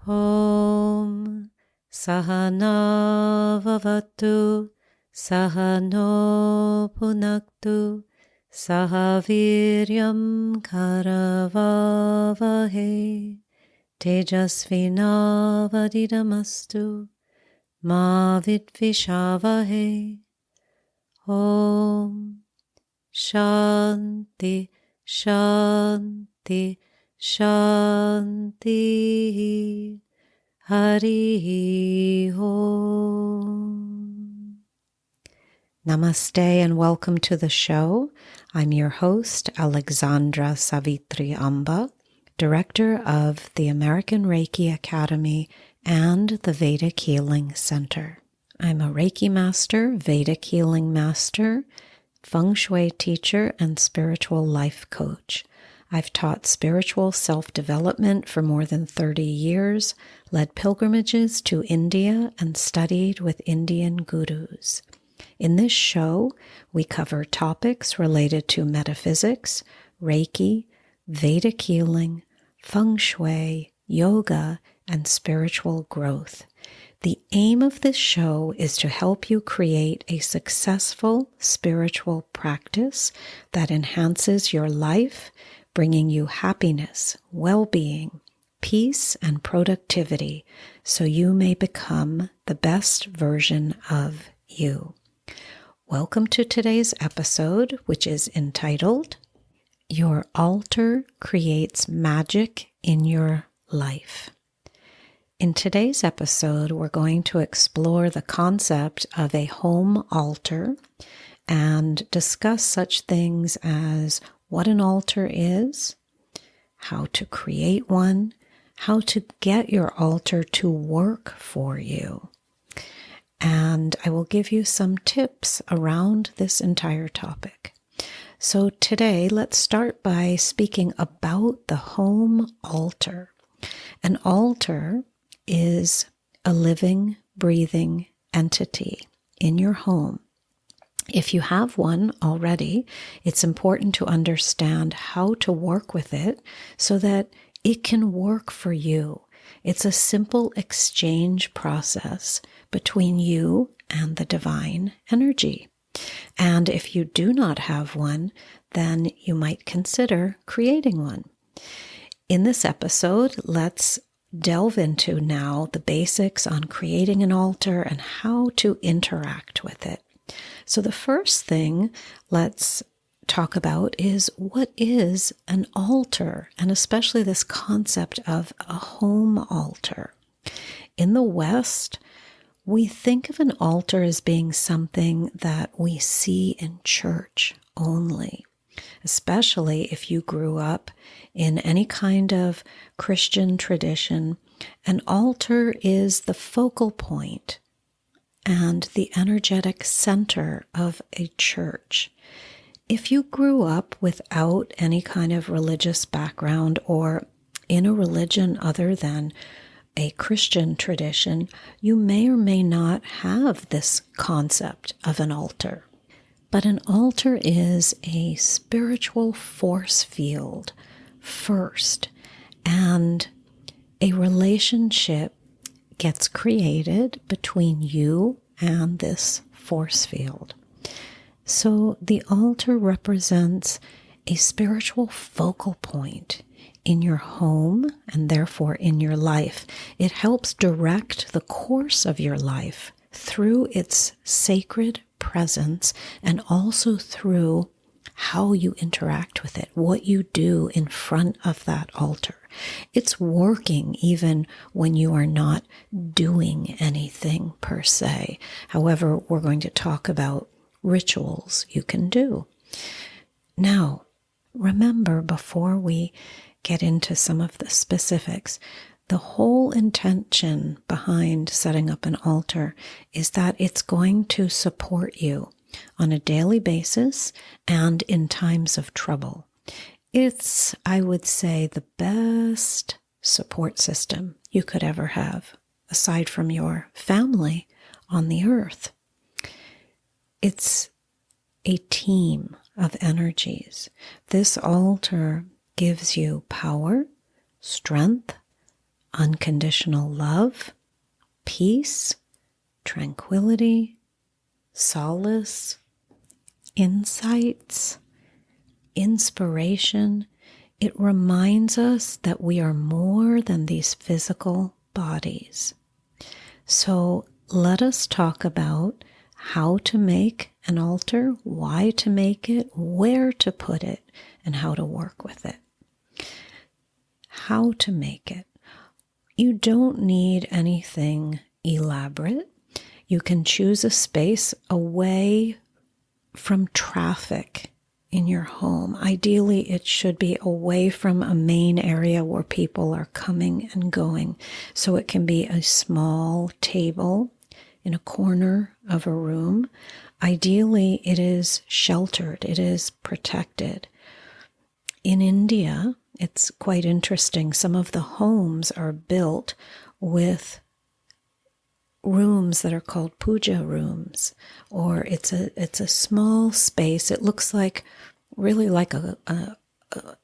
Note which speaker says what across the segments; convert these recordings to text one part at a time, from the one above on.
Speaker 1: Om Sahana Vavatu Sahano Punaktu Sahaviryam Karavavahe Tejasvinavadidamastu Ma Vidvishavahe. Om Shanti Shanti Shanti. Hari Om. Namaste and welcome to the show. I'm your host, Alexandra Savithri, Director of the American Reiki Academy and the Vedic Healing Center. I'm a Reiki master, Vedic healing master, feng shui teacher, and spiritual life coach. I've taught spiritual self-development for more than 30 years, led pilgrimages to India, and studied with Indian gurus. In this show, we cover topics related to metaphysics, Reiki, Vedic healing, feng shui, yoga, and spiritual growth. The aim of this show is to help you create a successful spiritual practice that enhances your life, bringing you happiness, well-being, peace, and productivity so you may become the best version of you. Welcome to today's episode, which is entitled, Your Altar Creates Magic in Your Life. In today's episode, we're going to explore the concept of a home altar and discuss such things as what an altar is, how to create one, how to get your altar to work for you. And I will give you some tips around this entire topic. So today, let's start by speaking about the home altar. An altar is a living, breathing entity in your home. If you have one already, it's important to understand how to work with it so that it can work for you. It's a simple exchange process between you and the divine energy. And if you do not have one, then you might consider creating one. In this episode, let's delve into now the basics on creating an altar and how to interact with it. So the first thing let's talk about is what is an altar, and especially this concept of a home altar. In the West, we think of an altar as being something that we see in church only, especially if you grew up in any kind of Christian tradition. An altar is the focal point and the energetic center of a church. If you grew up without any kind of religious background or in a religion other than a Christian tradition, you may or may not have this concept of an altar. But an altar is a spiritual force field first, and a relationship gets created between you and this force field. So the altar represents a spiritual focal point in your home and therefore in your life. It helps direct the course of your life through its sacred presence and also through how you interact with it, what you do in front of that altar. It's working even when you are not doing anything per se. However, we're going to talk about rituals you can do. Now, remember, before we get into some of the specifics, the whole intention behind setting up an altar is that it's going to support you on a daily basis and in times of trouble. It's, I would say, the best support system you could ever have, aside from your family on the earth. It's a team of energies. This altar gives you power, strength, unconditional love, peace, tranquility, solace, insights, inspiration. It reminds us that we are more than these physical bodies. So let us talk about how to make an altar, why to make it, where to put it, and how to work with it. How to make it. You don't need anything elaborate. You can choose a space away from traffic in your home. Ideally, it should be away from a main area where people are coming and going. So it can be a small table in a corner of a room. Ideally, it is sheltered. It is protected. In India, it's quite interesting. Some of the homes are built with rooms that are called puja rooms, or it's a small space. It looks like really like an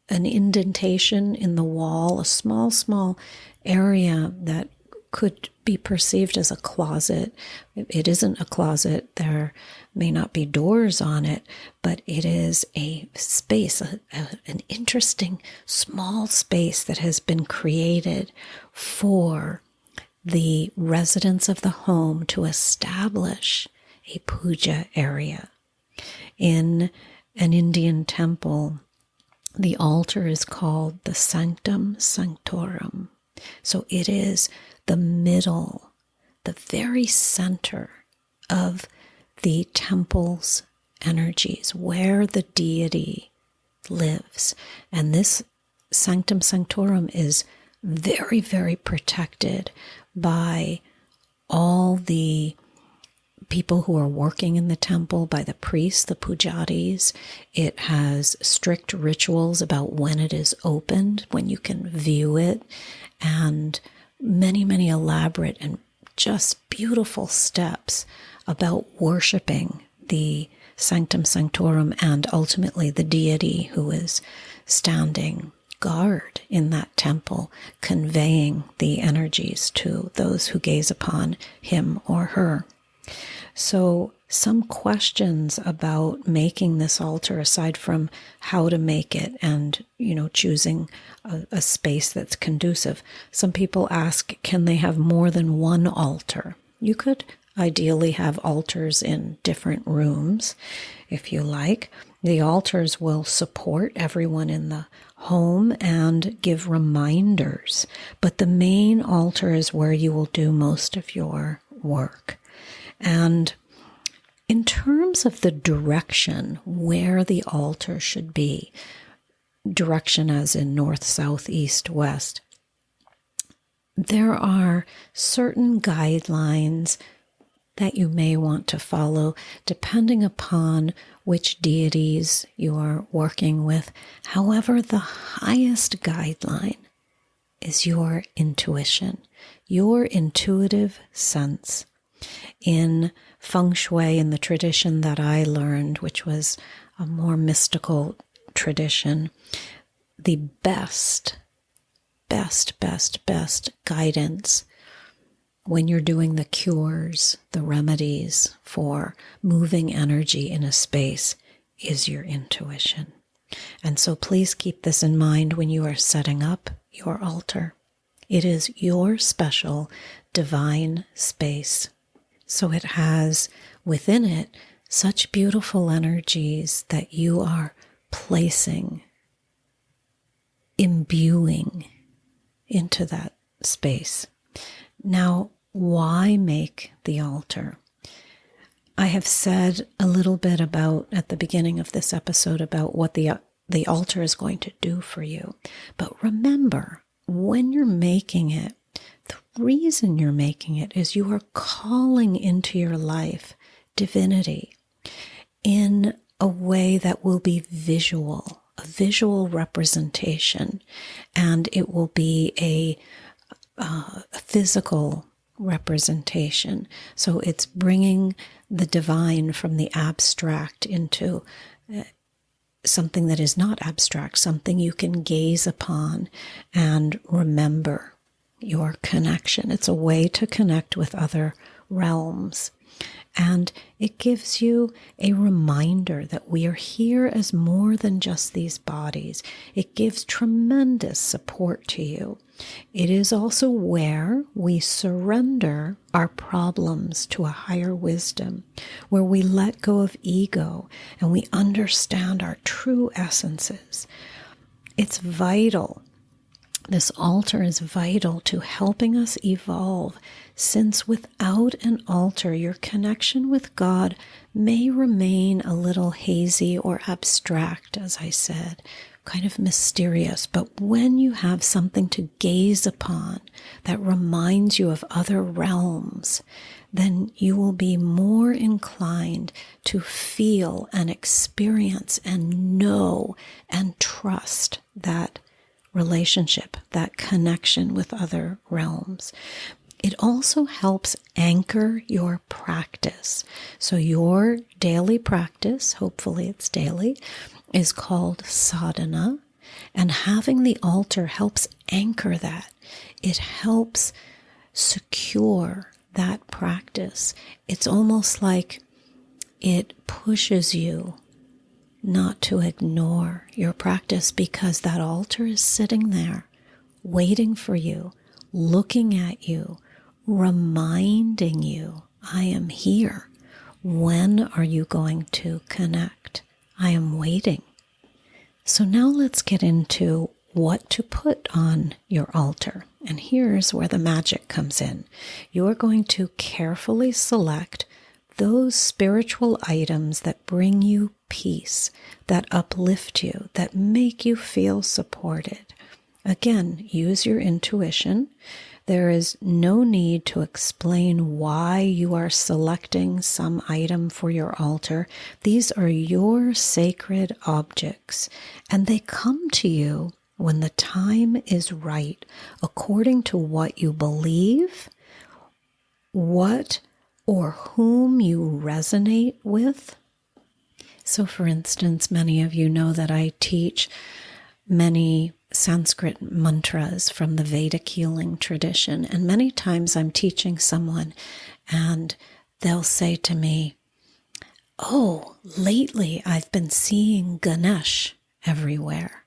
Speaker 1: indentation in the wall, a small area that could be perceived as a closet. It isn't a closet. There may not be doors on it, but it is a space, an interesting small space that has been created for the residents of the home to establish a puja area. In an Indian temple, the altar is called the Sanctum Sanctorum. So it is the middle, the very center of the temple's energies, where the deity lives. And this Sanctum Sanctorum is very, very protected by all the people who are working in the temple, by the priests, the pujaris. It has strict rituals about when it is opened, when you can view it, and many elaborate and just beautiful steps about worshiping the Sanctum Sanctorum and ultimately the deity who is standing guard in that temple, conveying the energies to those who gaze upon him or her. So some questions about making this altar, aside from how to make it and, choosing a space that's conducive. Some people ask, can they have more than one altar? You could ideally have altars in different rooms, if you like. The altars will support everyone in the home and give reminders, but the main altar is where you will do most of your work. And in terms of the direction where the altar should be, direction as in north, south, east, west, there are certain guidelines that you may want to follow depending upon which deities you are working with. However, the highest guideline is your intuition, your intuitive sense. In feng shui, in the tradition that I learned, which was a more mystical tradition, the best guidance when you're doing the cures, the remedies for moving energy in a space is your intuition. And so please keep this in mind when you are setting up your altar. It is your special divine space. So it has within it such beautiful energies that you are placing, imbuing into that space. Now, why make the altar? I have said a little bit about, at the beginning of this episode, about what the altar is going to do for you. But remember, when you're making it, the reason you're making it is you are calling into your life divinity in a way that will be visual, a visual representation, and it will be a physical representation. So it's bringing the divine from the abstract into something that is not abstract, something you can gaze upon and remember. your connection. It's a way to connect with other realms. And it gives you a reminder that we are here as more than just these bodies. It gives tremendous support to you. It is also where we surrender our problems to a higher wisdom, where we let go of ego and we understand our true essences. It's vital. This altar is vital to helping us evolve, since without an altar, your connection with God may remain a little hazy or abstract, as I said, kind of mysterious. But when you have something to gaze upon that reminds you of other realms, then you will be more inclined to feel and experience and know and trust that relationship, that connection with other realms. It also helps anchor your practice. So your daily practice, hopefully it's daily, is called sadhana. And having the altar helps anchor that. It helps secure that practice. It's almost like it pushes you not to ignore your practice, because that altar is sitting there waiting for you, looking at you, reminding you, I am here. When are you going to connect? I am waiting. So now let's get into what to put on your altar. And here's where the magic comes in. You are going to carefully select those spiritual items that bring you peace, that uplift you, that make you feel supported. Again, use your intuition. There is no need to explain why you are selecting some item for your altar. These are your sacred objects, and they come to you when the time is right, according to what you believe, what or whom you resonate with. So, for instance, many of you know that I teach many Sanskrit mantras from the Vedic healing tradition. And many times I'm teaching someone and they'll say to me, oh, lately I've been seeing Ganesh everywhere.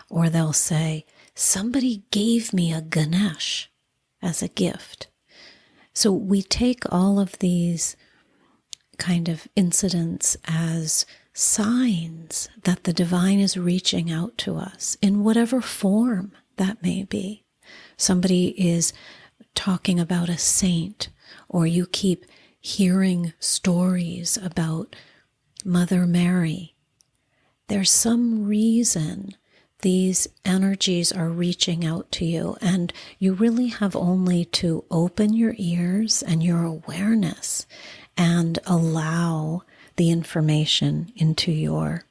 Speaker 1: Or they'll say, somebody gave me a Ganesh as a gift. So we take all of these kind of incidents as signs that the divine is reaching out to us in whatever form that may be. Somebody is talking about a saint, or you keep hearing stories about Mother Mary. There's some reason these energies are reaching out to you, and you really have only to open your ears and your awareness and allow the information into your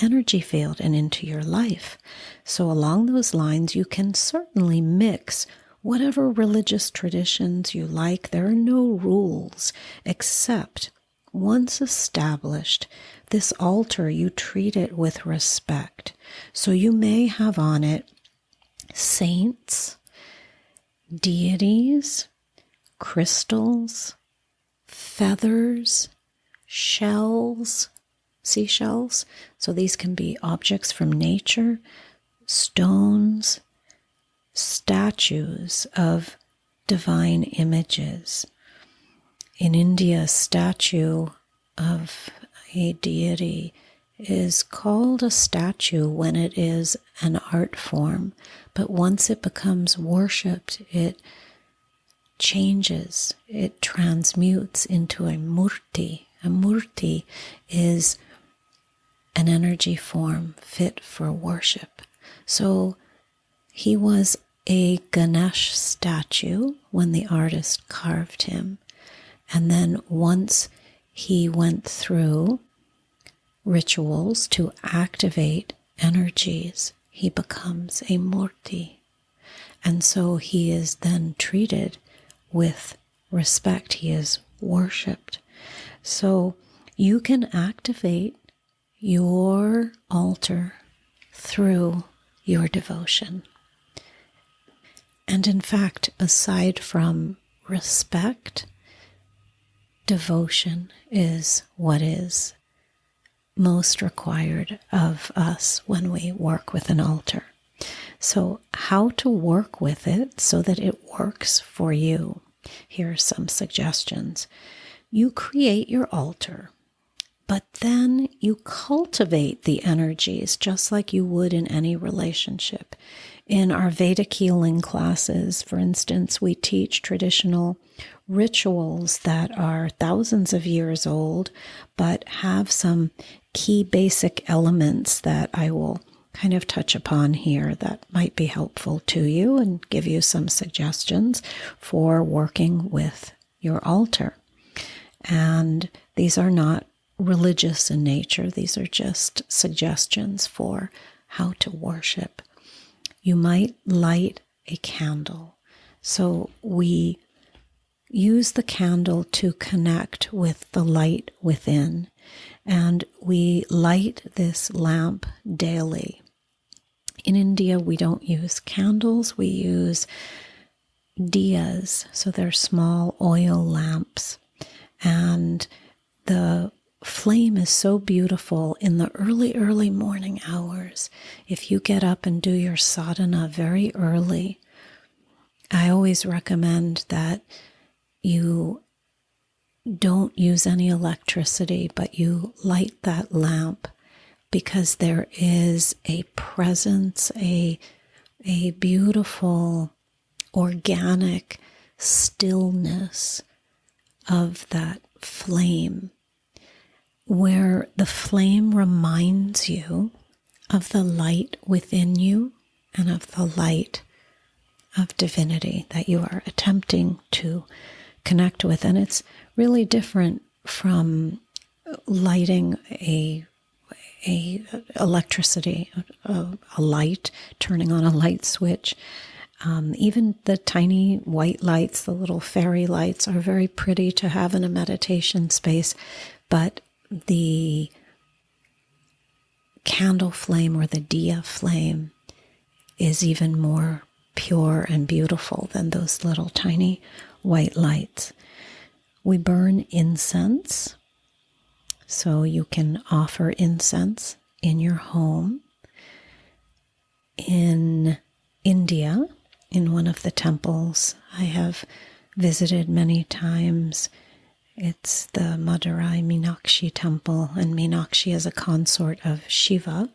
Speaker 1: energy field and into your life. So along those lines, you can certainly mix whatever religious traditions you like. There are no rules, except once established, this altar, you treat it with respect. So you may have on it saints, deities, crystals, feathers, shells, seashells. So these can be objects from nature, stones, statues of divine images. In India, a statue of a deity is called a statue when it is an art form, but once it becomes worshipped, it changes, it transmutes into a murti. A murti is an energy form fit for worship. So he was a Ganesh statue when the artist carved him. And then once he went through rituals to activate energies, he becomes a murti. And so he is then treated with respect. He is worshipped. So you can activate your altar through your devotion. And in fact, aside from respect, devotion is what is most required of us when we work with an altar. So how to work with it so that it works for you? Here are some suggestions. You create your altar, but then you cultivate the energies just like you would in any relationship. In our Vedic healing classes, for instance, we teach traditional rituals that are thousands of years old, but have some key basic elements that I will kind of touch upon here that might be helpful to you and give you some suggestions for working with your altar. And these are not religious in nature. These are just suggestions for how to worship. You might light a candle. So we use the candle to connect with the light within. And we light this lamp daily. In India, we don't use candles. We use diyas. So they're small oil lamps. And the flame is so beautiful in the early, early morning hours. If you get up and do your sadhana very early, I always recommend that you don't use any electricity, but you light that lamp because there is a presence, a beautiful, organic stillness of that flame, where the flame reminds you of the light within you and of the light of divinity that you are attempting to connect with. And it's really different from lighting a electricity, a light, turning on a light switch. Even the tiny white lights, the little fairy lights, are very pretty to have in a meditation space, but the candle flame or the diya flame is even more pure and beautiful than those little tiny white lights. We burn incense, so you can offer incense in your home. In India, in one of the temples I have visited many times, it's the Madurai Meenakshi temple, and Meenakshi is a consort of Shiva.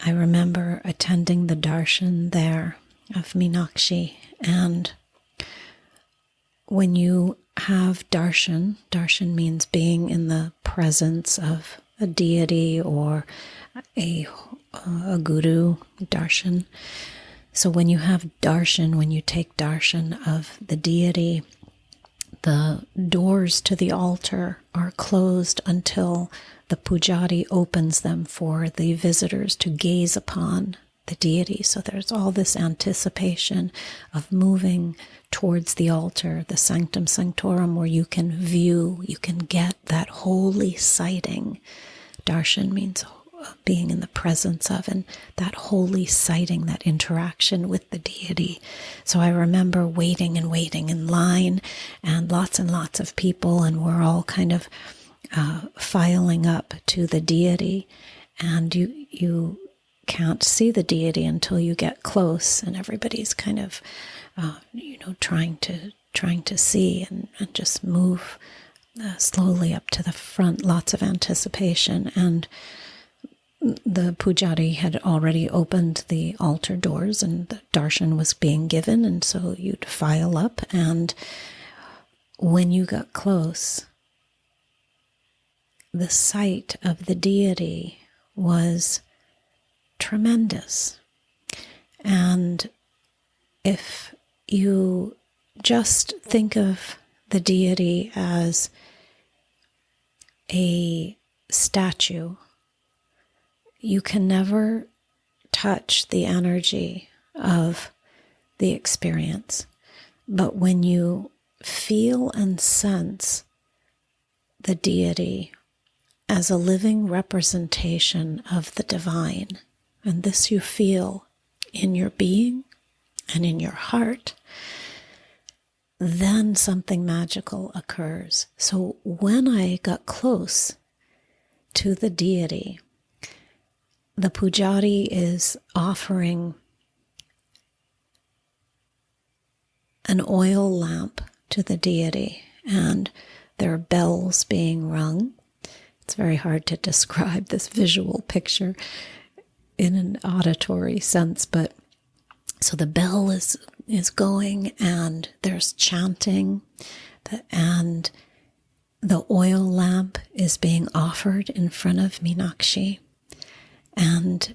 Speaker 1: I remember attending the darshan there of Meenakshi, and when you have darshan means being in the presence of a deity or a guru, darshan. So when you have darshan, when you take darshan of the deity, the doors to the altar are closed until the pujari opens them for the visitors to gaze upon the deity. So there's all this anticipation of moving towards the altar, the sanctum sanctorum, where you can view, you can get that holy sighting. Darshan means being in the presence of, and that holy sighting, that interaction with the deity. So I remember waiting in line, and lots of people, and we're all kind of filing up to the deity, and you can't see the deity until you get close, and everybody's kind of trying to see and just move slowly up to the front. Lots of anticipation, and the pujari had already opened the altar doors, and the darshan was being given, and so you'd file up, and when you got close, the sight of the deity was tremendous. And if you just think of the deity as a statue, you can never touch the energy of the experience. But when you feel and sense the deity as a living representation of the divine, and this you feel in your being and in your heart, then something magical occurs. So when I got close to the deity, the pujari is offering an oil lamp to the deity, and there are bells being rung. It's very hard to describe this visual picture in an auditory sense, but so the bell is going, and there's chanting, and the oil lamp is being offered in front of Meenakshi. And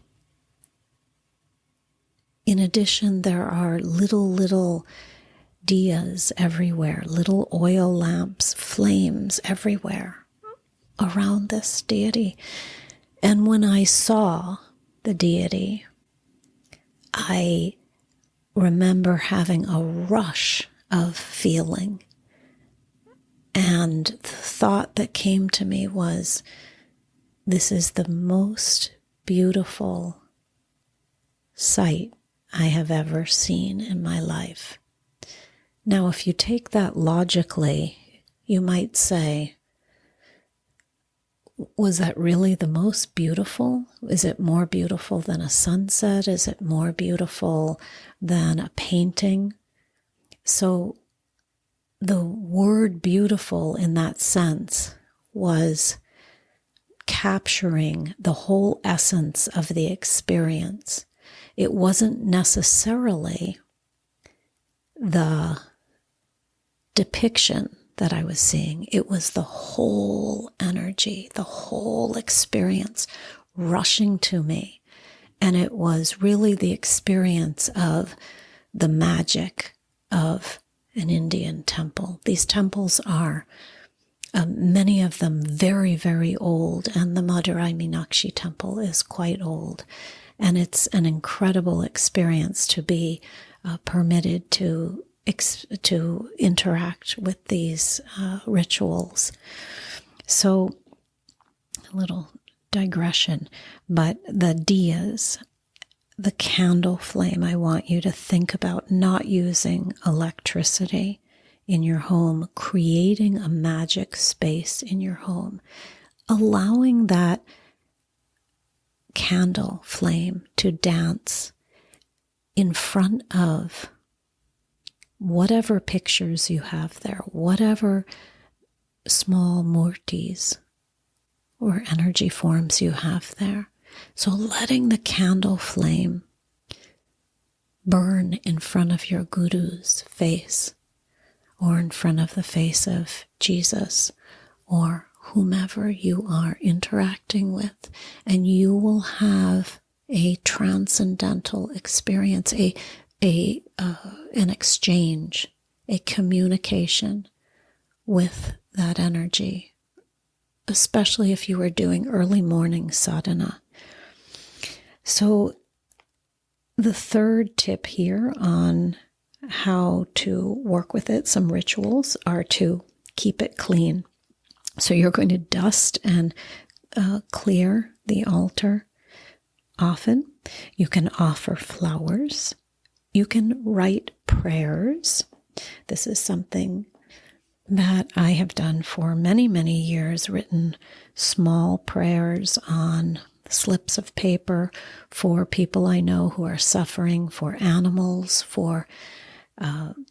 Speaker 1: in addition, there are little diyas everywhere, little oil lamps, flames everywhere around this deity. And when I saw the deity, I remember having a rush of feeling. And the thought that came to me was, this is the most beautiful sight I have ever seen in my life. Now, if you take that logically, you might say, was that really the most beautiful? Is it more beautiful than a sunset? Is it more beautiful than a painting? So the word beautiful in that sense was capturing the whole essence of the experience. It wasn't necessarily the depiction that I was seeing. It was the whole energy, the whole experience rushing to me. And it was really the experience of the magic of an Indian temple. These temples are, many of them, very, very old, and the Madurai Meenakshi temple is quite old. And it's an incredible experience to be permitted to interact with these rituals. So, a little digression, but the diyas, the candle flame, I want you to think about not using electricity in your home, creating a magic space in your home, allowing that candle flame to dance in front of whatever pictures you have there, whatever small murtis or energy forms you have there. So letting the candle flame burn in front of your guru's face, or in front of the face of Jesus, or whomever you are interacting with, and you will have a transcendental experience, an exchange, a communication with that energy, especially if you are doing early morning sadhana. So the third tip here on how to work with it, some rituals, are to keep it clean. So you're going to dust and clear the altar often. You can offer flowers. You can write prayers. This is something that I have done for many, many years, written small prayers on slips of paper for people I know who are suffering, for animals, for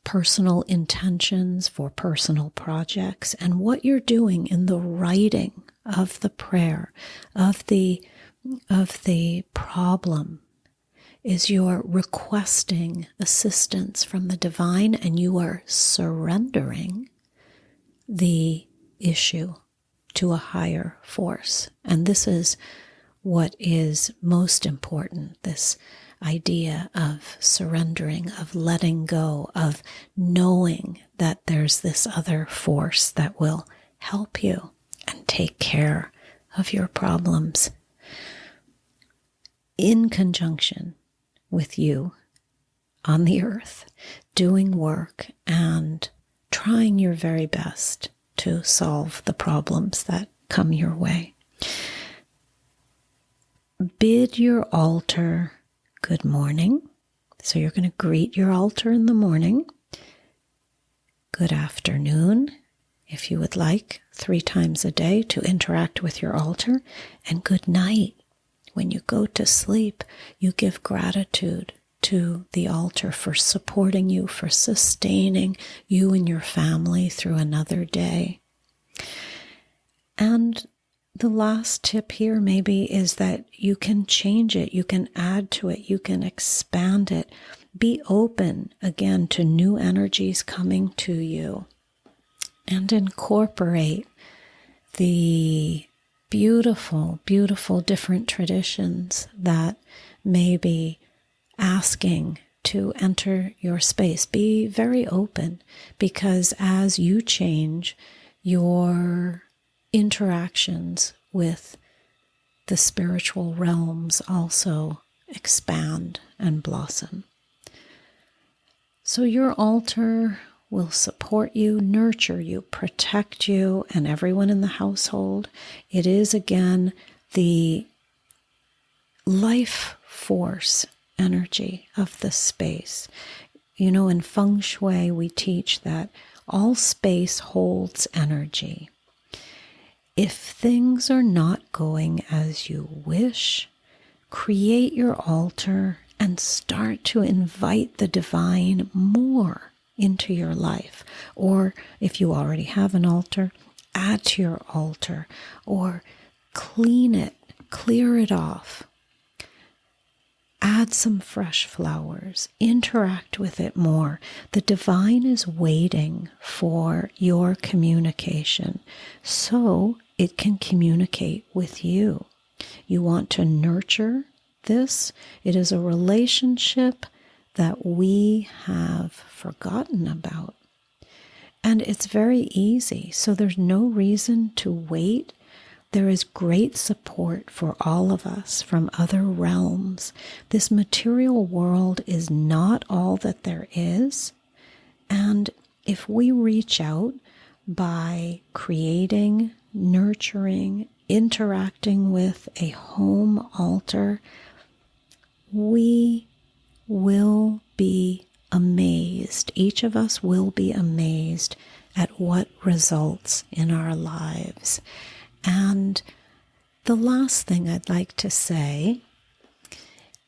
Speaker 1: personal intentions, for personal projects. And what you're doing in the writing of the prayer, of the problem, is you're requesting assistance from the divine, and you are surrendering the issue to a higher force. And this is what is most important, this idea of surrendering, of letting go, of knowing that there's this other force that will help you and take care of your problems in conjunction with you on the earth, doing work and trying your very best to solve the problems that come your way. Bid your altar good morning So you're going to greet your altar in the morning. Good afternoon, if you would like, 3 times a day to interact with your altar. And good night. When you go to sleep, you give gratitude to the altar for supporting you, for sustaining you and your family through another day. And the last tip here maybe is that you can change it, you can add to it, you can expand it. Be open again to new energies coming to you and incorporate the beautiful, beautiful different traditions that may be asking to enter your space. Be very open, because as you change, your interactions with the spiritual realms also expand and blossom. So your altar will support you, nurture you, protect you, and everyone in the household. It is, again, the life force energy of the space. You know, in Feng Shui, we teach that all space holds energy. If things are not going as you wish, create your altar and start to invite the divine more into your life. Or if you already have an altar, add to your altar, or clean it, clear it off. Add some fresh flowers, interact with it more. The divine is waiting for your communication so it can communicate with you. You want to nurture this. It is a relationship that we have forgotten about. And it's very easy, so there's no reason to wait. There is great support for all of us from other realms. This material world is not all that there is. And if we reach out by creating, nurturing, interacting with a home altar, we will be amazed. Each of us will be amazed at what results in our lives. And the last thing I'd like to say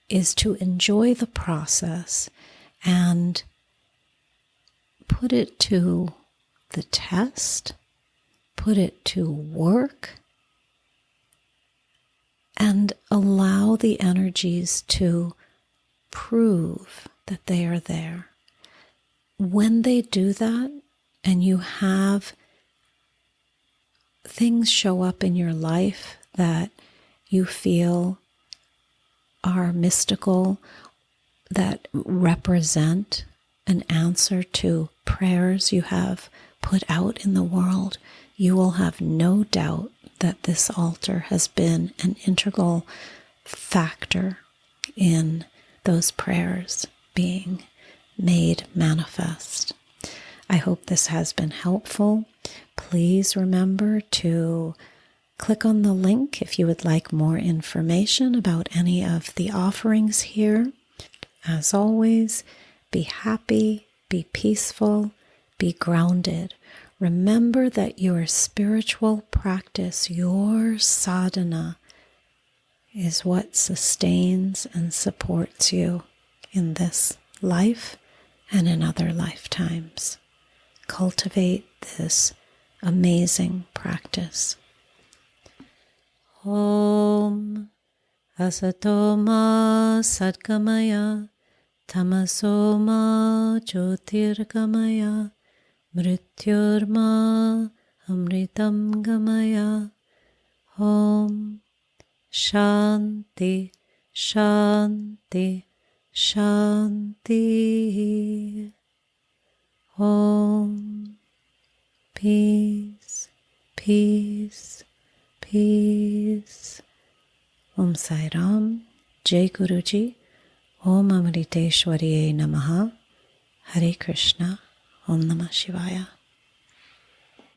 Speaker 1: is to enjoy the process and put it to the test, put it to work, and allow the energies to prove that they are there. When they do that, and you have things show up in your life that you feel are mystical, that represent an answer to prayers you have put out in the world, you will have no doubt that this altar has been an integral factor in those prayers being made manifest. I hope this has been helpful. Please remember to click on the link if you would like more information about any of the offerings here. As always, be happy, be peaceful, be grounded. Remember that your spiritual practice, your sadhana, is what sustains and supports you in this life and in other lifetimes. Cultivate this amazing practice. Om Asatoma Sadgamaya Tamasoma Jyotirgamaya Mrityurma Amritam Gamaya. Om Shanti Shanti Shanti. Om Peace Peace Peace. Om Sai Ram. Jai Guruji. Om Amriteshwariye Namaha. Hare Krishna. Om Namah Shivaya.